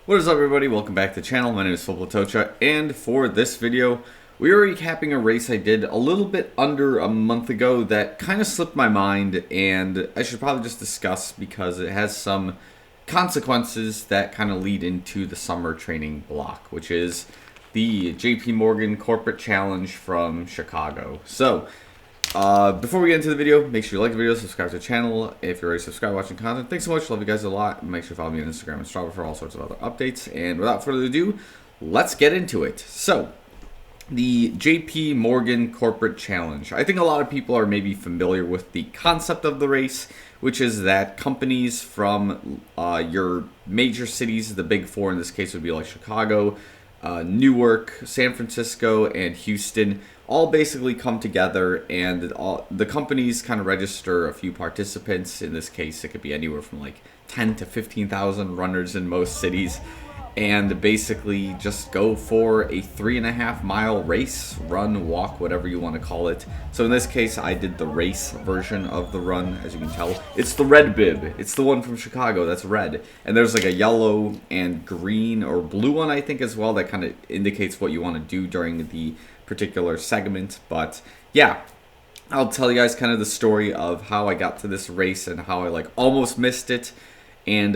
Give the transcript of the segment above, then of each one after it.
What is up, everybody? Welcome back to the channel. My name is Filip Latocha, and for this video, we are recapping a race I did a little bit under a month ago that kind of slipped my mind, and I should probably just discuss because it has some consequences that kind of lead into the summer training block, which is the JP Morgan Corporate Challenge from Chicago. So, before we get into the video, make sure you like the video, subscribe to the channel if you're already subscribed watching content. Thanks so much, love you guys a lot. Make sure to follow me on Instagram and Strava for all sorts of other updates. And without further ado, let's get into it. So, the JP Morgan Corporate Challenge. I think a lot of people are maybe familiar with the concept of the race, which is that companies from your major cities, the big four in this case would be like Chicago, Newark, San Francisco, and Houston, all basically come together, and the companies kind of register a few participants. In this case, it could be anywhere from like 10 to 15,000 runners in most cities, and basically just go for a 3.5 mile race, run, walk, whatever you want to call it. So in this case, I did the race version of the run. As you can tell, it's the red bib. It's the one from Chicago that's red, and there's like a yellow and green or blue one, I think, as well, that kind of indicates what you want to do during the particular segment. But yeah, I'll tell you guys kind of the story of how I got to this race and how I like almost missed it, and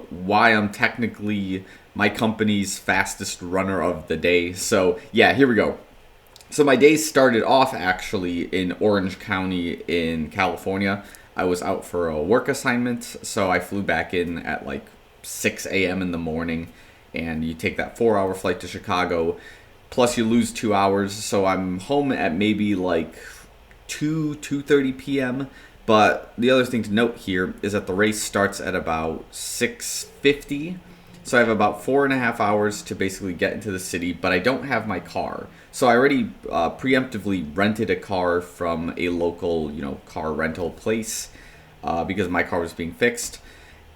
why I'm technically my company's fastest runner of the day. So yeah, here we go. So my day started off actually in Orange County in California. I was out for a work assignment, so I flew back in at like 6 a.m. in the morning, and you take that 4-hour flight to Chicago, plus you lose 2 hours, so I'm home at maybe like 2:30 p.m. But the other thing to note here is that the race starts at about 6:50, so I have about 4.5 hours to basically get into the city, but I don't have my car. So I already preemptively rented a car from a local, car rental place because my car was being fixed.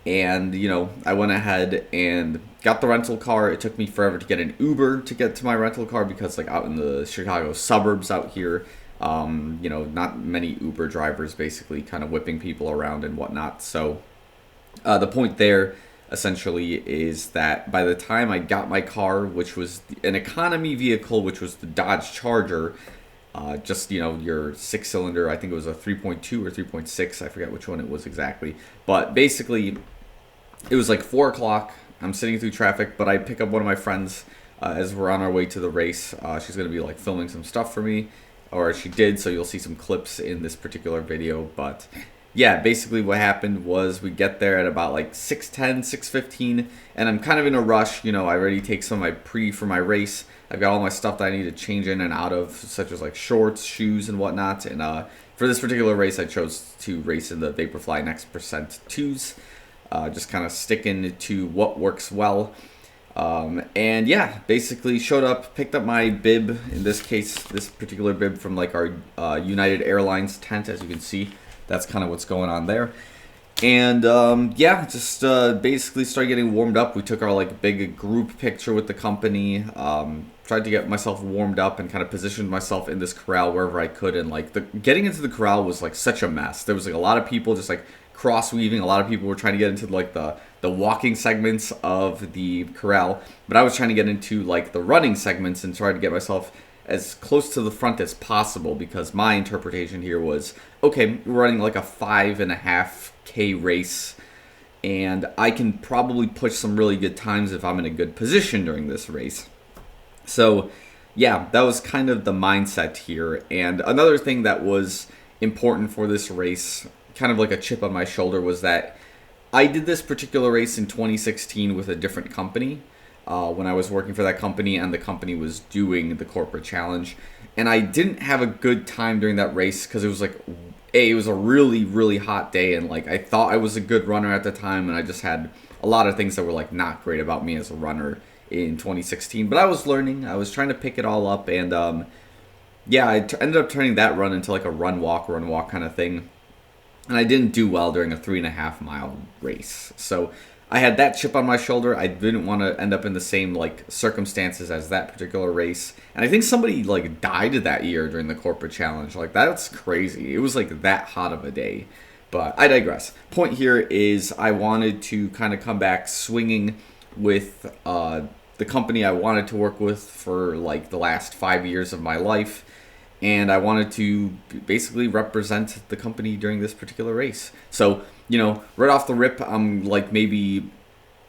And, I went ahead and got the rental car. It took me forever to get an Uber to get to my rental car because, like, out in the Chicago suburbs out here, not many Uber drivers, basically kind of whipping people around and whatnot. So the point there essentially is that by the time I got my car, which was an economy vehicle, which was the Dodge Charger, your 6-cylinder, I think it was a 3.2 or 3.6, I forget which one it was exactly. But basically, it was like 4 o'clock. I'm sitting through traffic, but I pick up one of my friends as we're on our way to the race. She's going to be like filming some stuff for me, or she did, so you'll see some clips in this particular video. But yeah, basically what happened was we get there at about like 6:10, 6:15, and I'm kind of in a rush. I already take some of my for my race. I've got all my stuff that I need to change in and out of, such as like shorts, shoes, and whatnot. And for this particular race, I chose to race in the Vaporfly Next Percent 2s, just kind of sticking to what works well. And yeah, basically showed up, picked up my bib, in this case, this particular bib from like our United Airlines tent, as you can see. That's kind of what's going on there. And just basically started getting warmed up. We took our like big group picture with the company. Tried to get myself warmed up and kind of positioned myself in this corral wherever I could. And like getting into the corral was like such a mess. There was like a lot of people just like cross weaving. A lot of people were trying to get into like the walking segments of the corral, but I was trying to get into like the running segments and try to get myself as close to the front as possible, because my interpretation here was, okay, we're running like a 5.5K race, and I can probably push some really good times if I'm in a good position during this race. So yeah, that was kind of the mindset here. And another thing that was important for this race, kind of like a chip on my shoulder, was that I did this particular race in 2016 with a different company. When I was working for that company, and the company was doing the corporate challenge, and I didn't have a good time during that race because it was like, it was a really, really hot day, and like I thought I was a good runner at the time, and I just had a lot of things that were like not great about me as a runner in 2016. But I was learning, I was trying to pick it all up, and I ended up turning that run into like a run walk kind of thing, and I didn't do well during a 3.5 mile race. So I had that chip on my shoulder. I didn't want to end up in the same like circumstances as that particular race. And I think somebody like died that year during the corporate challenge. Like, that's crazy. It was like that hot of a day. But I digress. Point here is I wanted to kind of come back swinging with the company I wanted to work with for like the last 5 years of my life, and I wanted to basically represent the company during this particular race. So, right off the rip, I'm like maybe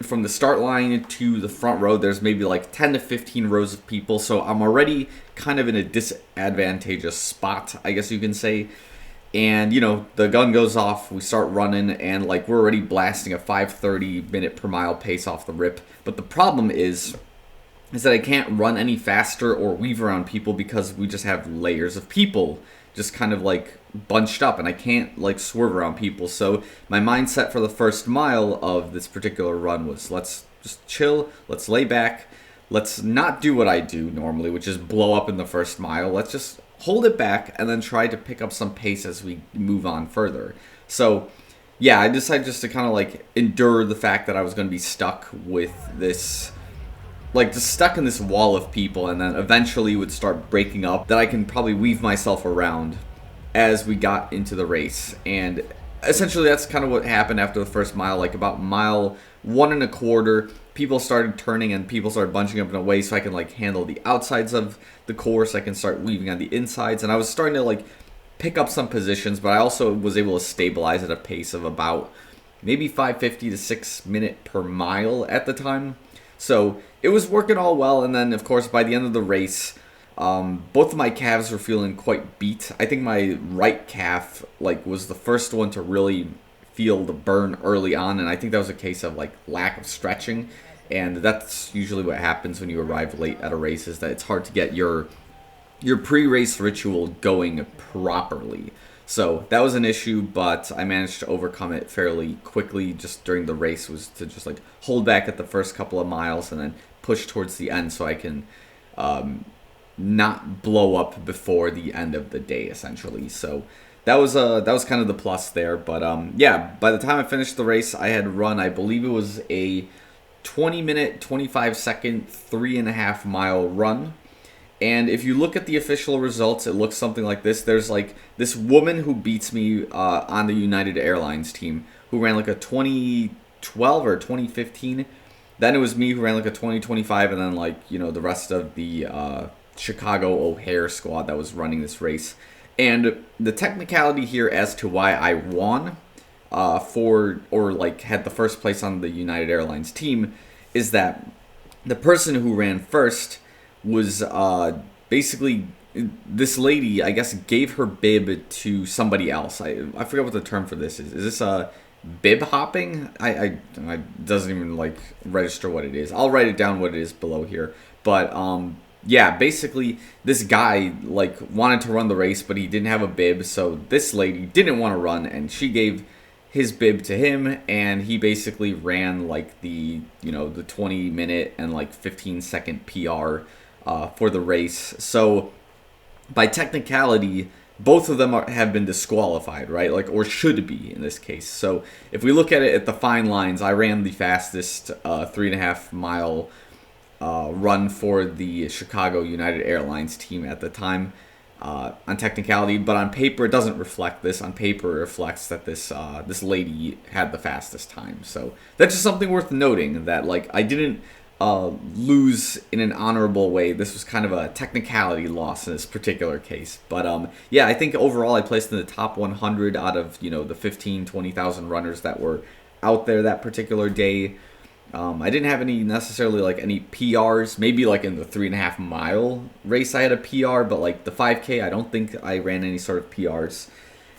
from the start line to the front row, there's maybe like 10 to 15 rows of people. So I'm already kind of in a disadvantageous spot, I guess you can say. And, the gun goes off, we start running, and like we're already blasting a 5:30 minute per mile pace off the rip. But the problem is that I can't run any faster or weave around people because we just have layers of people just kind of like bunched up, and I can't like swerve around people. So my mindset for the first mile of this particular run was, let's just chill, let's lay back, let's not do what I do normally, which is blow up in the first mile. Let's just hold it back and then try to pick up some pace as we move on further. So yeah, I decided just to kind of like endure the fact that I was going to be stuck with this, like just stuck in this wall of people, and then eventually would start breaking up, that I can probably weave myself around as we got into the race. And essentially that's kind of what happened after the first mile. Like about mile 1.25, people started turning and people started bunching up in a way so I can like handle the outsides of the course. I can start weaving on the insides, and I was starting to like pick up some positions, but I also was able to stabilize at a pace of about maybe 5:50 to 6 minutes per mile at the time. So it was working all well. And then of course by the end of the race, both of my calves were feeling quite beat. I think my right calf like was the first one to really feel the burn early on, and I think that was a case of like lack of stretching. And that's usually what happens when you arrive late at a race, is that it's hard to get your pre-race ritual going properly. So that was an issue, but I managed to overcome it fairly quickly just during the race, was to just like hold back at the first couple of miles and then push towards the end so I can not blow up before the end of the day, essentially. So that was kind of the plus there. But yeah, by the time I finished the race, I had run, I believe it was a 20-minute, 25-second, 3.5 mile run. And if you look at the official results, it looks something like this. There's like this woman who beats me on the United Airlines team, who ran like a 2012 or 2015. Then it was me who ran like a 2025, and then like, the rest of the Chicago O'Hare squad that was running this race. And the technicality here as to why I won had the first place on the United Airlines team is that the person who ran first was basically, this lady, I guess, gave her bib to somebody else. I forget what the term for this is. Is this bib hopping? I doesn't even like register what it is. I'll write it down what it is below here. But yeah, basically this guy like wanted to run the race, but he didn't have a bib, so this lady didn't want to run, and she gave his bib to him, and he basically ran like the 20-minute and like 15-second PR for the race. So by technicality, both of them have been disqualified, right? Like, or should be in this case. So if we look at it at the fine lines, I ran the fastest 3.5 mile run for the Chicago United Airlines team at the time on technicality, but on paper it doesn't reflect this. On paper it reflects that this lady had the fastest time. So that's just something worth noting, that like I didn't lose in an honorable way. This was kind of a technicality loss in this particular case. But yeah, I think overall I placed in the top 100 out of the 20,000 runners that were out there that particular day. I didn't have any necessarily like any PRs. Maybe like in the 3.5 mile race I had a PR, but like the 5K I don't think I ran any sort of PRs.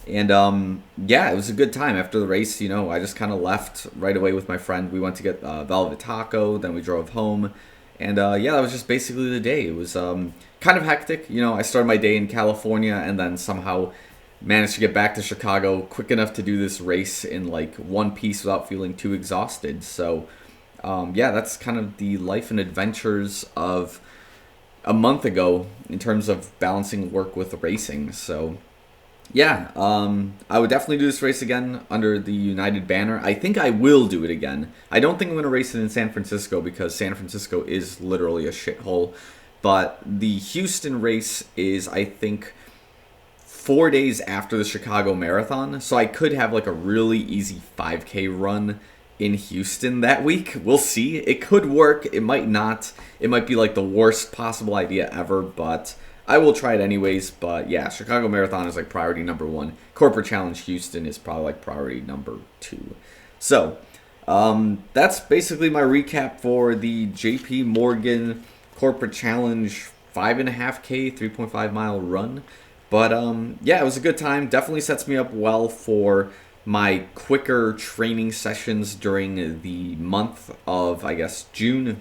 And yeah, it was a good time. After the race, I just kind of left right away with my friend. We went to get Velvet Taco, then we drove home. And yeah, that was just basically the day. It was kind of hectic. I started my day in California and then somehow managed to get back to Chicago quick enough to do this race in like one piece without feeling too exhausted. So yeah, that's kind of the life and adventures of a month ago in terms of balancing work with racing. So yeah, I would definitely do this race again under the United banner. I think I will do it again. I don't think I'm going to race it in San Francisco because San Francisco is literally a shithole. But the Houston race is, I think, 4 days after the Chicago Marathon. So I could have like a really easy 5K run in Houston that week. We'll see. It could work. It might not. It might be like the worst possible idea ever, but I will try it anyways. But yeah, Chicago Marathon is like priority number 1. Corporate Challenge Houston is probably like priority number 2. So that's basically my recap for the JP Morgan Corporate Challenge 5.5K, 3.5 mile run. But yeah, it was a good time. Definitely sets me up well for my quicker training sessions during the month of, I guess, June,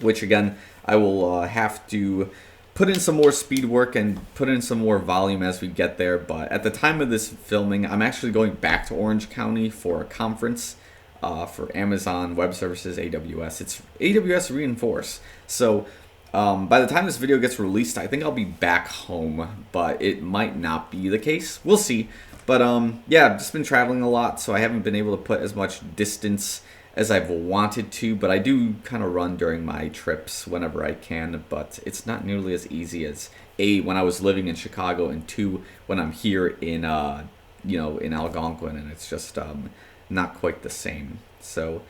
which again, I will have to put in some more speed work and put in some more volume as we get there. But at the time of this filming, I'm actually going back to Orange County for a conference for Amazon Web Services, AWS. It's AWS Reinforce. So by the time this video gets released, I think I'll be back home, but it might not be the case. We'll see. But yeah, I've just been traveling a lot, so I haven't been able to put as much distance as I've wanted to, but I do kind of run during my trips whenever I can, but it's not nearly as easy as A, when I was living in Chicago, and 2, when I'm here in, in Algonquin, and it's just not quite the same. So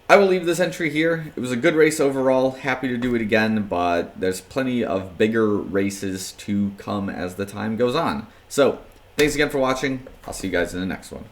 I will leave this entry here. It was a good race overall. Happy to do it again, but there's plenty of bigger races to come as the time goes on. So thanks again for watching. I'll see you guys in the next one.